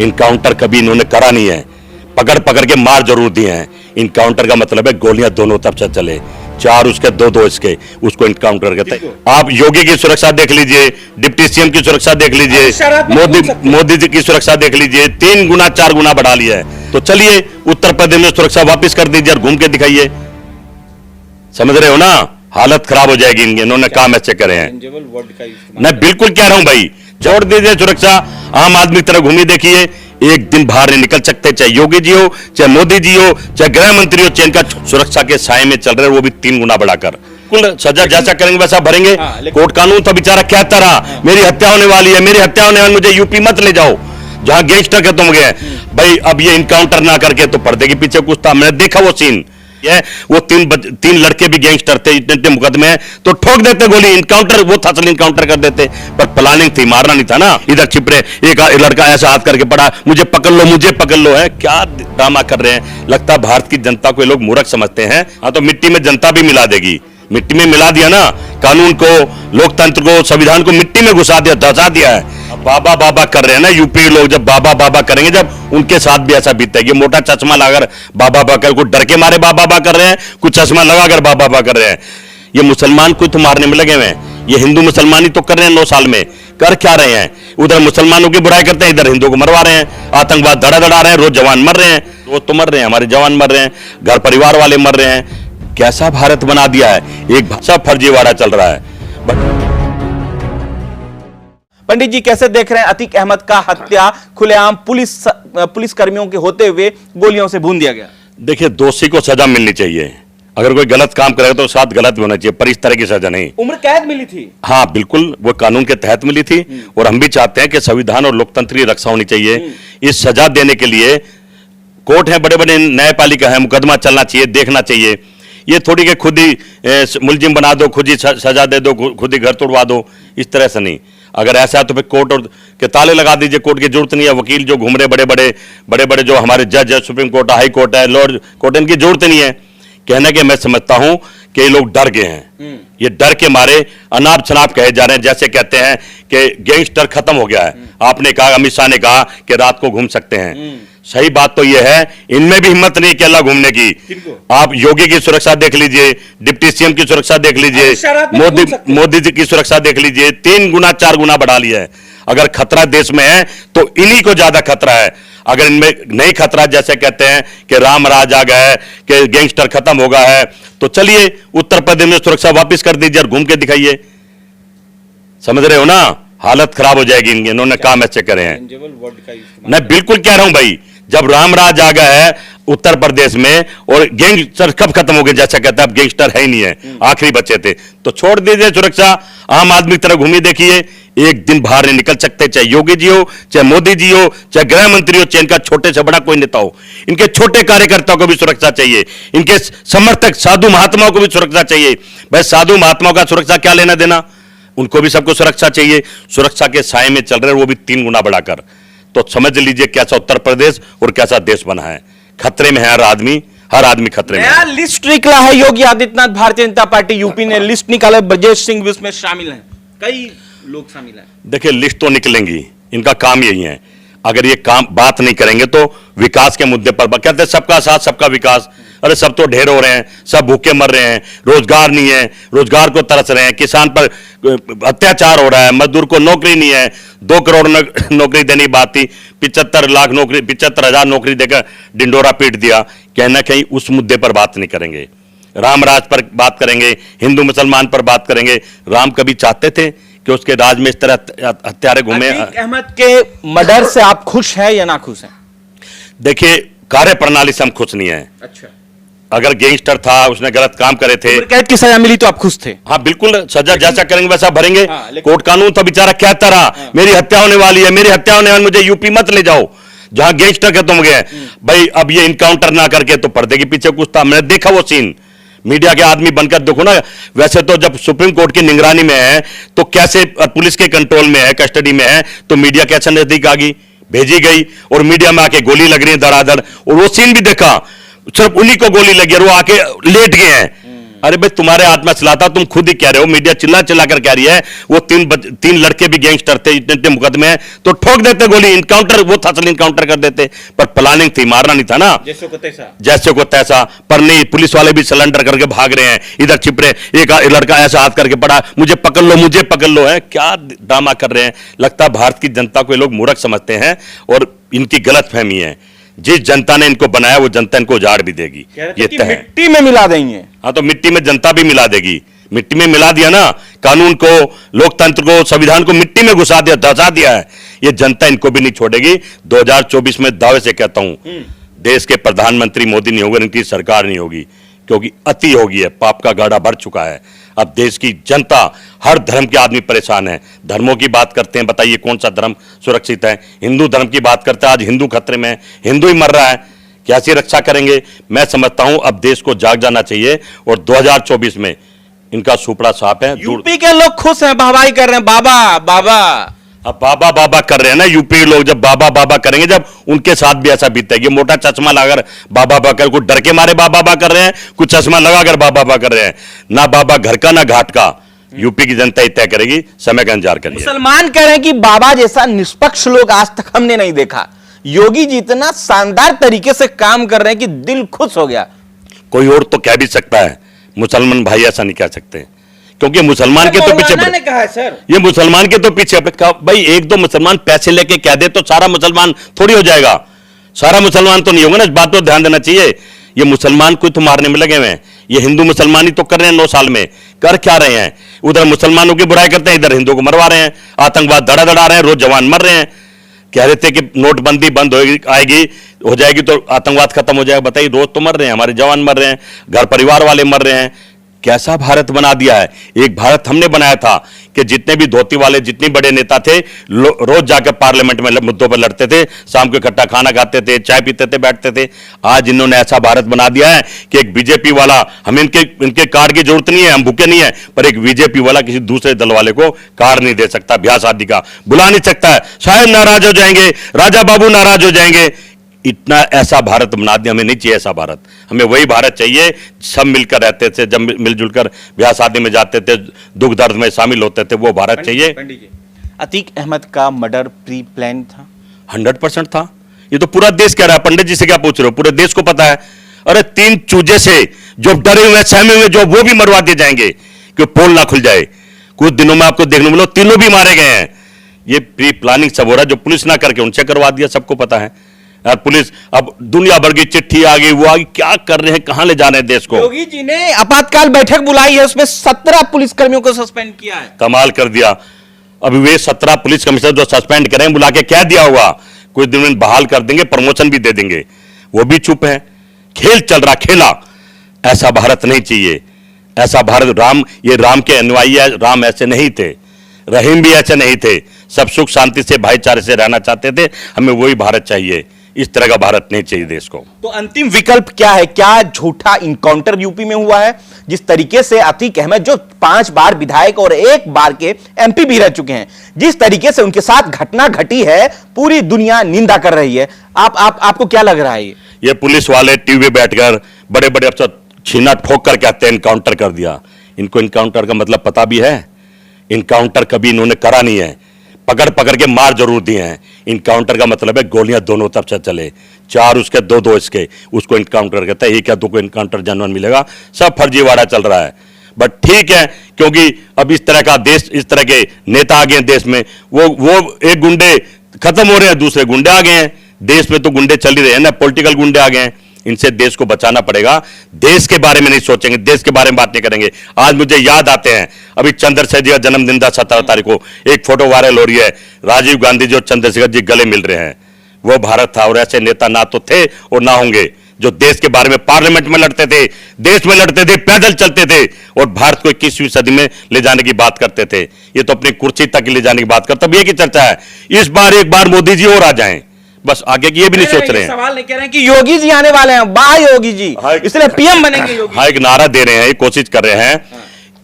Encounter कभी इन्होंने करा नहीं है, पकड़ पकड़ के मार जरूर दिए हैं। इनकाउंटर का मतलब है गोलियां दोनों तरफ से चले, 4 उसके 2 इसके, उसको इनकाउंटर कहते हैं। आप योगी की सुरक्षा देख लीजिए, डिप्टी सीएम की सुरक्षा देख लीजिए, मोदी जी की सुरक्षा देख लीजिए, 3 गुना 4 गुना बढ़ा लिया है। तो चलिए उत्तर प्रदेश में सुरक्षा वापस कर दीजिए और घूम के दिखाइए। समझ रहे हो ना, हालत खराब हो जाएगी इनके, इन्होंने काम ऐसे करे हैं। मैं बिल्कुल कह रहा हूं भाई, जोड़ दीजिए सुरक्षा। आम आदमी की तरह घूमिए, देखिए एक दिन बाहर नहीं निकल सकते, चाहे योगी जी हो, चाहे मोदी जी हो, चाहे गृह मंत्री हो, चाहे इनका सुरक्षा के साए में चल रहे हैं, वो भी 3 गुना बढ़ाकर। कुल सजा जैसा करेंगे वैसा भरेंगे। कोर्ट कानून तो बेचारा कहता रहा मेरी हत्या होने वाली है, मेरी हत्या होने वाली, मुझे यूपी मत ले जाओ जहां गैंगस्टर खत्म हो गए। भाई अब ये इनकाउंटर ना करके तो पर्दे के पीछे कुछ था, मैंने देखा वो सीन। वो 3 लड़के भी गैंगस्टर थे, इतने मुकदमे हैं तो ठोक देते गोली, इनकाउंटर वो था, असल इनकाउंटर कर देते, पर प्लानिंग थी, मारना नहीं था ना। इधर छिपरे एक लड़का ऐसा हाथ करके पड़ा, मुझे पकड़ लो है। क्या ड्रामा कर रहे हैं। लगता है भारत की जनता को ये लोग मूर्ख समझते हैं। हाँ, तो मिट्टी में जनता भी मिला देगी, मिट्टी में मिला दिया ना, कानून को, लोकतंत्र को, संविधान को मिट्टी में घुसा दिया, धसा दिया है। बाबा बाबा कर रहे हैं ना यूपी लोग, जब बाबा बाबा करेंगे, जब उनके साथ भी ऐसा बीतेगी। मोटा चश्मा लगाकर बाबा बाबा कर, कुछ डर के मारे बाबा बाबा कर रहे हैं, कुछ चश्मा लगाकर बाबा बाबा कर रहे हैं। ये मुसलमान को तो मारने में लगे हुए हैं, ये हिंदू मुसलमानी तो कर रहे हैं 9 साल में। कर क्या रहे हैं, उधर मुसलमानों की बुराई करते हैं, इधर हिंदुओं को मरवा रहे हैं, आतंकवाद धड़ा रहे हैं, रोज जवान मर रहे हैं, रोज तो मर रहे हैं, हमारे जवान मर रहे हैं, घर परिवार वाले मर रहे हैं। कैसा भारत बना दिया है, एक भाषा फर्जीवाड़ा चल रहा है। पंडित जी कैसे देख रहे हैं अतीक अहमद का हत्या खुलेआम पुलिस कर्मियों के होते हुए गोलियों से भून दिया गया? देखिए, दोषी को सजा मिलनी चाहिए, अगर कोई गलत काम करेगा तो साथ गलत भी होना चाहिए, पर इस तरह की सजा नहीं। उम्र कैद मिली थी? हाँ बिल्कुल, वो कानून के तहत मिली थी, और हम भी चाहते हैं कि संविधान और लोकतंत्र की रक्षा होनी चाहिए। इस सजा देने के लिए कोर्ट है, बड़े बड़े न्यायपालिका है, मुकदमा चलना चाहिए, देखना चाहिए। ये थोड़ी के खुद ही मुलजिम बना दो, खुद ही सजा दे दो, खुद ही घर तोड़वा दो, इस तरह से नहीं। अगर ऐसा है तो फिर कोर्ट और के ताले लगा दीजिए, कोर्ट की जरूरत नहीं है। वकील जो घूम रहे बड़े बड़े जो हमारे जज है, सुप्रीम कोर्ट, हाई कोर्ट है, लोअर कोर्ट, इनकी जरूरत नहीं है। कहने के मैं समझता हूं कि ये लोग डर गए हैं, ये डर के मारे अनाप शनाप कहे जा रहे हैं। जैसे कहते हैं कि गैंगस्टर खत्म हो गया है, आपने कहा, अमित शाह ने कहा कि रात को घूम सकते हैं। सही बात तो यह है, इनमें भी हिम्मत नहीं कि अल्लाह घूमने की। आप योगी की सुरक्षा देख लीजिए, डिप्टी सीएम की सुरक्षा देख लीजिए, मोदी जी की सुरक्षा देख लीजिए, 3 गुना 4 गुना बढ़ा लिया है। अगर खतरा देश में है तो इन्हीं को ज्यादा खतरा है। अगर इनमें नहीं खतरा, जैसे कहते हैं कि राम राज आ गया है, कि गैंगस्टर खत्म हो गया है, तो चलिए उत्तर प्रदेश में सुरक्षा वापस कर दीजिए और घूम के दिखाइए। समझ रहे हो ना, हालत खराब हो जाएगी इनके, इन्होंने काम ऐसे करे हैं। मैं बिल्कुल कह रहा हूं भाई, जब राम राज आ गया है उत्तर प्रदेश में, और गैंगस्टर कब खत्म हो गए, जैसा कहता है अब गैंगस्टर है ही नहीं है, आखिरी बचे थे, तो छोड़ दीजिए सुरक्षा। आम आदमी की तरह घूमिए, देखिए एक दिन बाहर नहीं निकल सकते, चाहे योगी जी हो, चाहे मोदी जी हो, चाहे गृह मंत्री हो, चाहे इनका छोटे से बड़ा कोई नेता हो। इनके छोटे कार्यकर्ताओं को भी सुरक्षा चाहिए, इनके समर्थक साधु महात्माओं को भी सुरक्षा चाहिए। भाई साधु महात्माओं का सुरक्षा क्या लेना देना, उनको भी सबको सुरक्षा चाहिए। सुरक्षा के साए में चल रहे हैं, वो भी 3 गुना बढ़ाकर। तो समझ लीजिए कैसा उत्तर प्रदेश और कैसा देश बना है। खतरे में है हर आदमी खतरे में है। लिस्ट निकला है योगी आदित्यनाथ, भारतीय जनता पार्टी यूपी ने लिस्ट निकाला, ब्रजेश सिंह भी उसमें शामिल हैं, कई लोग शामिल हैं। देखिए, लिस्ट तो निकलेंगी, इनका काम यही है। अगर ये काम बात नहीं करेंगे तो विकास के मुद्दे पर कहते हैं सबका साथ सबका विकास। अरे सब तो ढेर हो रहे हैं, सब भूखे मर रहे हैं, रोजगार नहीं है, रोजगार को तरस रहे हैं, किसान पर अत्याचार हो रहा है, मजदूर को नौकरी नहीं है। 2 करोड़ नौकरी देने की बात थी, 75 लाख नौकरी, 75,000 नौकरी देकर डिंडोरा पीट दिया। कहीं ना कहीं उस मुद्दे पर बात नहीं करेंगे, राम राज पर बात करेंगे, हिंदू मुसलमान पर बात करेंगे। राम कभी चाहते थे कि उसके राज में इस तरह हत्यारे घूमे? अतीक अहमद के मर्डर से आप खुश हैं या ना खुश हैं? देखिए, कार्य प्रणाली से हम खुश नहीं है। अच्छा, अगर गैंगस्टर था, उसने गलत काम करे थे, कैद की सजा मिली तो आप खुश थे? हाँ बिल्कुल, सजा जैसा करेंगे वैसा भरेंगे। कोर्ट कानून तो बेचारा कहता रहा मेरी हत्या होने वाली है, मेरी हत्या होने वाली, मुझे यूपी मत ले जाओ जहां गैंगस्टर खत्म हो गए। भाई अब ये इनकाउंटर ना करके तो पर्दे के पीछे कुछ था, मैंने देखा वो सीन। मीडिया के आदमी बनकर देखो ना, वैसे तो जब सुप्रीम कोर्ट की निगरानी में है तो कैसे, पुलिस के कंट्रोल में है, कस्टडी में है, तो मीडिया कैसे नजदीक आ गई, भेजी गई, और मीडिया में आके गोली लग रही है धड़ाधड़। और वो सीन भी देखा, सिर्फ उन्हीं को गोली लगी और वो आके लेट गए हैं। अरे भाई तुम्हारे हाथ में चलाता, तुम खुद ही कह रहे हो, मीडिया चिल्ला चिल्ला कर कह रही है वो तीन लड़के भी गैंगस्टर थे, इतने इतने मुकदमे हैं, तो ठोक देते गोली, इनकाउंटर वो था, चल इनकाउंटर कर देते, पर प्लानिंग थी, मारना नहीं था ना, जैसे को तैसा। पर नहीं, पुलिस वाले भी सिलेंडर करके भाग रहे हैं, इधर छिप रहे, एक लड़का ऐसा हाथ करके पड़ा, मुझे पकड़ लो है, क्या ड्रामा कर रहे हैं। लगता है भारत की जनता को ये लोग मूर्ख समझते हैं और इनकी गलतफहमी है। जिस जनता ने इनको बनाया वो जनता इनको उजाड़ भी देगी, ये तय है। मिट्टी में मिला देंगे। हाँ, तो मिट्टी में जनता भी मिला देगी, मिट्टी में मिला दिया ना, कानून को, लोकतंत्र को, संविधान को मिट्टी में घुसा दिया, धसा दिया है, ये जनता इनको भी नहीं छोड़ेगी। 2024 में दावे से कहता हूं, देश के प्रधानमंत्री मोदी नहीं होगा, इनकी सरकार नहीं होगी, क्योंकि अति हो गई है, पाप का गाड़ा भर चुका है। अब देश की जनता, हर धर्म के आदमी परेशान है। धर्मों की बात करते हैं, बताइए कौन सा धर्म सुरक्षित है? हिंदू धर्म की बात करते हैं, आज हिंदू खतरे में है, हिंदू ही मर रहा है, कैसी रक्षा करेंगे? मैं समझता हूं अब देश को जाग जाना चाहिए और 2024 में इनका सुपड़ा साफ है। यूपी के लोग खुश हैं, वाहवाही कर रहे हैं, बाबा बाबा। अब बाबा बाबा कर रहे हैं ना यूपी के लोग, जब बाबा बाबा करेंगे, जब उनके साथ भी ऐसा बीतेगा। ये मोटा चश्मा लगाकर बाबा बाबा कर, कुछ डर के मारे बाबा बाबा कर रहे हैं, कुछ चश्मा लगाकर बाबा बाबा कर रहे हैं, ना बाबा घर का ना घाट का। यूपी की जनता ही तय करेगी, समय का इंतजार करिए। मुसलमान कह रहे हैं कि बाबा जैसा निष्पक्ष लोग आज तक हमने नहीं देखा। योगी जी इतना शानदार तरीके से काम कर रहे हैं कि दिल खुश हो गया। कोई और तो कह भी सकता है, मुसलमान भाई ऐसा नहीं कह सकते, क्योंकि मुसलमान के तो पीछे ने कहा है सर, ये मुसलमान के तो पीछे भाई एक दो मुसलमान पैसे लेके कह दे तो सारा मुसलमान थोड़ी हो जाएगा, सारा मुसलमान तो नहीं होगा ना, इस बात पर ध्यान देना चाहिए। ये मुसलमान कोई तो मारने में लगे हुए हैं, ये हिंदू मुसलमान ही तो कर रहे हैं 9 साल में, कर क्या रहे हैं? उधर मुसलमानों की बुराई करते हैं, इधर हिंदू को मरवा रहे हैं, आतंकवाद दड़ा रहे हैं, रोज जवान मर रहे हैं। कह रहे थे कि नोटबंदी बंद होगी, आएगी, हो जाएगी तो आतंकवाद खत्म हो जाएगा, बताइए रोज तो मर रहे हैं, हमारे जवान मर रहे हैं, घर परिवार वाले मर रहे हैं। कैसा भारत बना दिया है? एक भारत हमने बनाया था कि जितने भी धोती वाले, जितने बड़े नेता थे, रोज जाकर पार्लियामेंट में मुद्दों पर लड़ते थे, शाम को इकट्ठा खाना खाते थे, चाय पीते थे, बैठते थे। आज इन्होंने ऐसा भारत बना दिया है कि एक बीजेपी वाला, हमें इनके कार्ड की जरूरत नहीं है, हम भूखे नहीं है, पर एक बीजेपी वाला किसी दूसरे दल वाले को कार्ड नहीं दे सकता, ब्याह शादी का बुला नहीं सकता है, शायद नाराज हो जाएंगे, राजा बाबू नाराज हो जाएंगे। इतना ऐसा भारत बना दिया, हमें नहीं चाहिए ऐसा भारत, हमें वही भारत चाहिए सब मिलकर रहते थे, जब मिलजुल कर ब्याह शादी में जाते थे, दुख दर्द में शामिल होते थे, वो भारत चाहिए। अतीक अहमद का मर्डर प्री प्लान था? 100% था। ये तो पूरा देश कह रहा है, पंडित जी से क्या पूछ रहे हो, पूरे देश को पता है। अरे 3 चूजे से जो डरे हुए सहमे हुए, जो वो भी मरवा दिए जाएंगे कि पोल ना खुल जाए। कुछ दिनों में आपको देखने मिलो, तीनों भी मारे गए हैं। ये प्री प्लानिंग सब हो रहा है, जो पुलिस ना करके उनसे करवा दिया, सबको पता है। यार पुलिस अब दुनिया भर की चिट्ठी आ गई, वो आ गई, क्या कर रहे हैं, कहां ले जा रहे हैं देश को? योगी जी ने आपातकाल बैठक बुलाई है, उसमें 17 पुलिसकर्मियों को सस्पेंड किया है। कमाल कर दिया। अभी वे 17 पुलिस कमिश्नर जो सस्पेंड करें, बुला के क्या दिया होगा? कुछ दिन में बहाल कर देंगे, प्रमोशन भी दे देंगे, वो भी चुप है। खेल चल रहा, खेला। ऐसा भारत नहीं चाहिए, ऐसा भारत। ये राम के अनुयायी है, राम ऐसे नहीं थे, रहीम भी ऐसे नहीं थे, सब सुख शांति से भाईचारे से रहना चाहते थे। हमें वही भारत चाहिए, इस तरह का भारत नहीं चाहिए देश को। तो अंतिम विकल्प क्या है? क्या झूठा इनकाउंटर यूपी में हुआ है? जिस तरीके से अतीक अहमद, जो 5 बार विधायक और 1 बार के एमपी भी रह चुके हैं, जिस तरीके से उनके साथ घटना घटी है, पूरी दुनिया निंदा कर रही है। आपको क्या लग रहा है? ये पुलिस वाले टीवी बैठकर बड़े बड़े अफसर छीना ठोक कर कहते हैं इनकाउंटर कर दिया। इनको इनकाउंटर का मतलब पता भी है? इनकाउंटर कभी इन्होंने करा नहीं है, पकड़ पकड़ के मार जरूर दिए हैं। इनकाउंटर का मतलब है गोलियां दोनों तरफ से चले, 4 उसके 2 इसके, उसको इनकाउंटर कहता है। ये क्या तुमको इनकाउंटर जनवन मिलेगा? सब फर्जीवाड़ा चल रहा है। बट ठीक है, क्योंकि अब इस तरह का देश, इस तरह के नेता आ गए हैं देश में, वो एक गुंडे खत्म हो रहे हैं, दूसरे गुंडे आ गए हैं। देश में तो गुंडे चल ही रहे हैं ना, पॉलिटिकल गुंडे आ गए हैं। इनसे देश को बचाना पड़ेगा। देश के बारे में नहीं सोचेंगे, देश के बारे में बात नहीं करेंगे। आज मुझे याद आते हैं, अभी चंद्रशेखर जी का जन्मदिन था 17 तारीख को, एक फोटो वायरल हो रही है, राजीव गांधी जी और चंद्रशेखर जी गले मिल रहे हैं। वो भारत था, और ऐसे नेता ना तो थे और ना होंगे, जो देश के बारे में पार्लियामेंट में लड़ते थे, देश में लड़ते थे, पैदल चलते थे, और भारत को 21वीं सदी में ले जाने की बात करते थे। ये तो अपनी कुर्सी तक ले जाने की बात करते। अब ये की चर्चा है, इस बार एक बार मोदी जी और आ जाएं, बस आगे की ये भी नहीं सोच रहे हैं। सवाल नहीं कह रहे हैं कि योगी जी आने वाले हैं, वाह योगी जी, इसलिए पीएम बनेंगे योगी। हाँ, एक नारा दे रहे हैं, कोशिश कर रहे हैं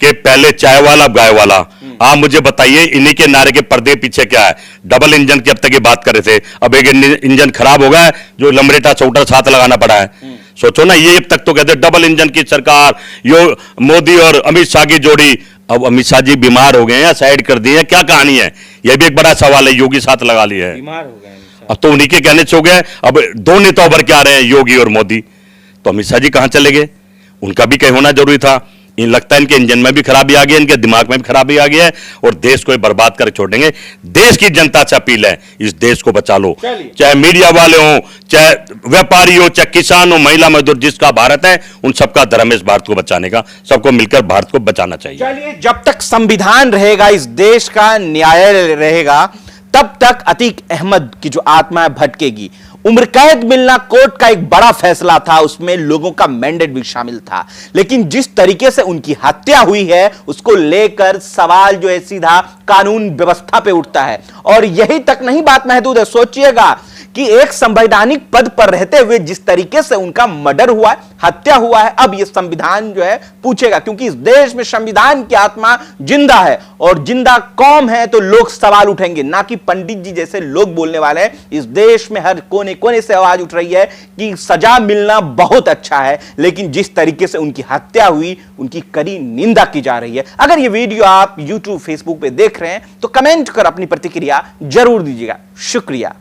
कि पहले चाय वाला अब गाय वाला। आप मुझे बताइए, इन्हीं के नारे के पर्दे पीछे क्या है? डबल इंजन की अब तक ये बात कर रहे थे, अब एक इंजन खराब हो गया है, जो लमरेटा चौटर साथ लगाना पड़ा है। सोचो ना, ये अब तक तो कहते डबल इंजन की सरकार, यो मोदी और अमित शाह की जोड़ी। अब अमित शाह जी बीमार हो गए हैं, साइड कर दिए हैं, क्या कहानी है? यह भी एक बड़ा सवाल है। योगी साथ लगा लिए है, बीमार हो गए अब तो उन्हीं के कहने से हो गए। अब दो नेता उभर के आ रहे हैं, योगी और मोदी। तो अमित शाह जी कहां चले गए? उनका भी कहीं होना जरूरी था। इन लगता है इनके इंजन में भी खराबी आ गई है, इनके दिमाग में भी खराबी आ गई है, और देश को बर्बाद कर छोड़ेंगे। देश की जनता से अपील है, इस देश को बचा लो। चाहे मीडिया वाले हो, चाहे व्यापारी हो, चाहे किसान हो, महिला मजदूर, जिसका भारत है, उन सबका धर्म है इस भारत को बचाने का। सबको मिलकर भारत को बचाना चाहिए। चलिए, जब तक संविधान रहेगा, इस देश का न्यायालय रहेगा, तब तक अतीक अहमद की जो आत्मा भटकेगी। उम्र कैद मिलना कोर्ट का एक बड़ा फैसला था, उसमें लोगों का मैंडेट भी शामिल था, लेकिन जिस तरीके से उनकी हत्या हुई है उसको लेकर सवाल जो है सीधा कानून व्यवस्था पे उठता है। और यही तक नहीं बात महदूद है, सोचिएगा कि एक संवैधानिक पद पर रहते हुए जिस तरीके से उनका मर्डर हुआ है, हत्या हुआ है, अब यह संविधान जो है पूछेगा, क्योंकि इस देश में संविधान की आत्मा जिंदा है, और जिंदा कौम है तो लोग सवाल उठेंगे, ना कि पंडित जी जैसे लोग बोलने वाले हैं। इस देश में हर कोने कोने से आवाज उठ रही है कि सजा मिलना बहुत अच्छा है, लेकिन जिस तरीके से उनकी हत्या हुई, उनकी कड़ी निंदा की जा रही है। अगर यह वीडियो आप YouTube, Facebook पे देख रहे हैं तो कमेंट कर अपनी प्रतिक्रिया जरूर दीजिएगा। शुक्रिया।